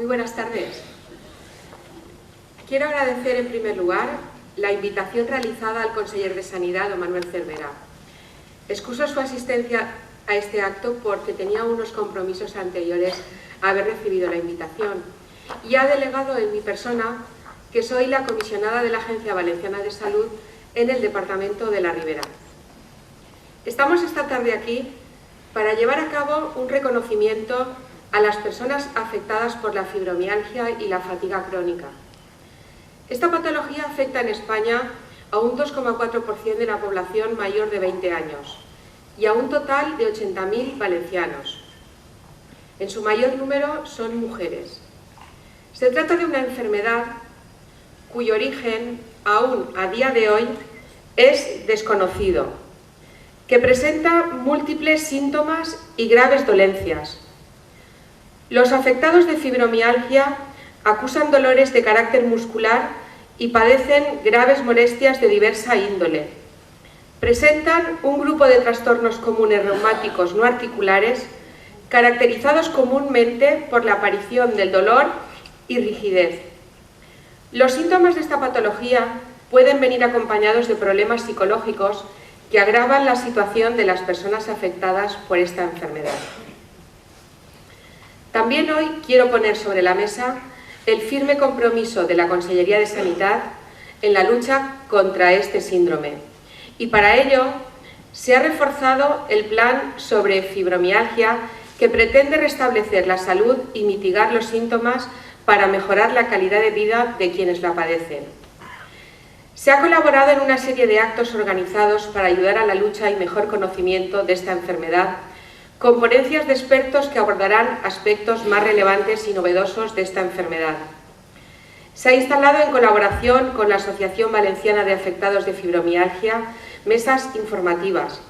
Muy buenas tardes. Quiero agradecer en primer lugar la invitación realizada al conseller de Sanidad, don Manuel Cervera. Excuso su asistencia a este acto porque tenía unos compromisos anteriores a haber recibido la invitación y ha delegado en mi persona, que soy la comisionada de la Agencia Valenciana de Salud en el Departamento de la Ribera. Estamos esta tarde aquí para llevar a cabo un reconocimiento a las personas afectadas por la fibromialgia y la fatiga crónica. Esta patología afecta en España a un 2,4% de la población mayor de 20 años y a un total de 80.000 valencianos. En su mayor número son mujeres. Se trata de una enfermedad cuyo origen, aún a día de hoy, es desconocido, que presenta múltiples síntomas y graves dolencias. Los afectados de fibromialgia acusan dolores de carácter muscular y padecen graves molestias de diversa índole. Presentan un grupo de trastornos comunes reumáticos no articulares, caracterizados comúnmente por la aparición del dolor y rigidez. Los síntomas de esta patología pueden venir acompañados de problemas psicológicos que agravan la situación de las personas afectadas por esta enfermedad. También hoy quiero poner sobre la mesa el firme compromiso de la Consellería de Sanidad en la lucha contra este síndrome. Y para ello se ha reforzado el plan sobre fibromialgia que pretende restablecer la salud y mitigar los síntomas para mejorar la calidad de vida de quienes la padecen. Se ha colaborado en una serie de actos organizados para ayudar a la lucha y mejor conocimiento de esta enfermedad, con ponencias de expertos que abordarán aspectos más relevantes y novedosos de esta enfermedad. Se ha instalado en colaboración con la Asociación Valenciana de Afectados de Fibromialgia mesas informativas.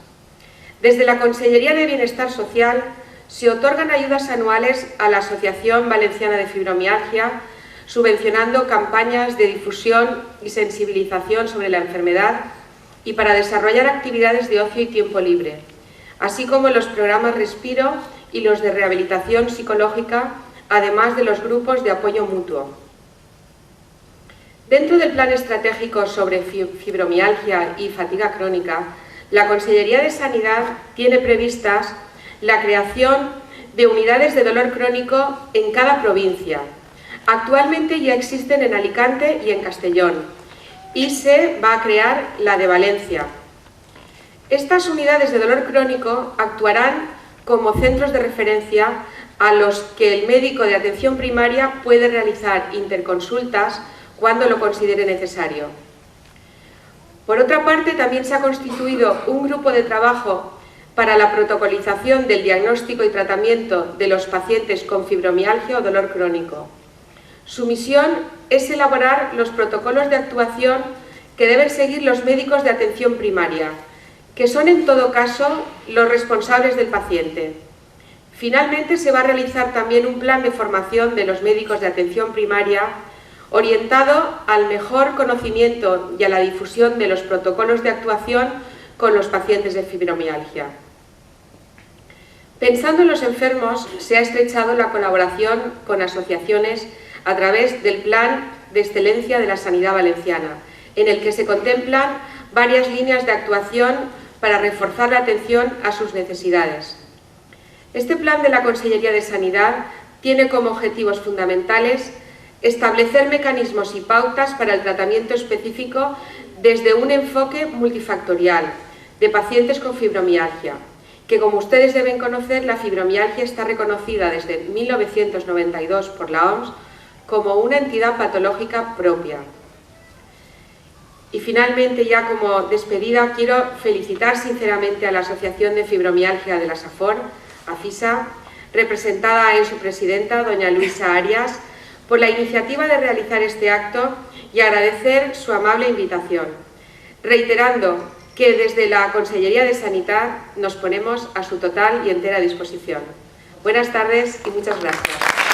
Desde la Consellería de Bienestar Social se otorgan ayudas anuales a la Asociación Valenciana de Fibromialgia, subvencionando campañas de difusión y sensibilización sobre la enfermedad y para desarrollar actividades de ocio y tiempo libre, así como los programas Respiro y los de rehabilitación psicológica, además de los grupos de apoyo mutuo. Dentro del Plan Estratégico sobre Fibromialgia y Fatiga Crónica, la Consellería de Sanidad tiene previstas la creación de unidades de dolor crónico en cada provincia. Actualmente ya existen en Alicante y en Castellón, y se va a crear la de Valencia. Estas unidades de dolor crónico actuarán como centros de referencia a los que el médico de atención primaria puede realizar interconsultas cuando lo considere necesario. Por otra parte, también se ha constituido un grupo de trabajo para la protocolización del diagnóstico y tratamiento de los pacientes con fibromialgia o dolor crónico. Su misión es elaborar los protocolos de actuación que deben seguir los médicos de atención primaria, que son en todo caso los responsables del paciente. Finalmente, se va a realizar también un plan de formación de los médicos de atención primaria orientado al mejor conocimiento y a la difusión de los protocolos de actuación con los pacientes de fibromialgia. Pensando en los enfermos, se ha estrechado la colaboración con asociaciones a través del Plan de Excelencia de la Sanidad Valenciana, en el que se contemplan varias líneas de actuación para reforzar la atención a sus necesidades. Este plan de la Consellería de Sanidad tiene como objetivos fundamentales establecer mecanismos y pautas para el tratamiento específico desde un enfoque multifactorial de pacientes con fibromialgia, que, como ustedes deben conocer, la fibromialgia está reconocida desde 1992 por la OMS como una entidad patológica propia. Y finalmente, ya como despedida, quiero felicitar sinceramente a la Asociación de Fibromialgia de la SAFOR, AFISA, representada en su presidenta, doña Luisa Arias, por la iniciativa de realizar este acto y agradecer su amable invitación, reiterando que desde la Consellería de Sanidad nos ponemos a su total y entera disposición. Buenas tardes y muchas gracias.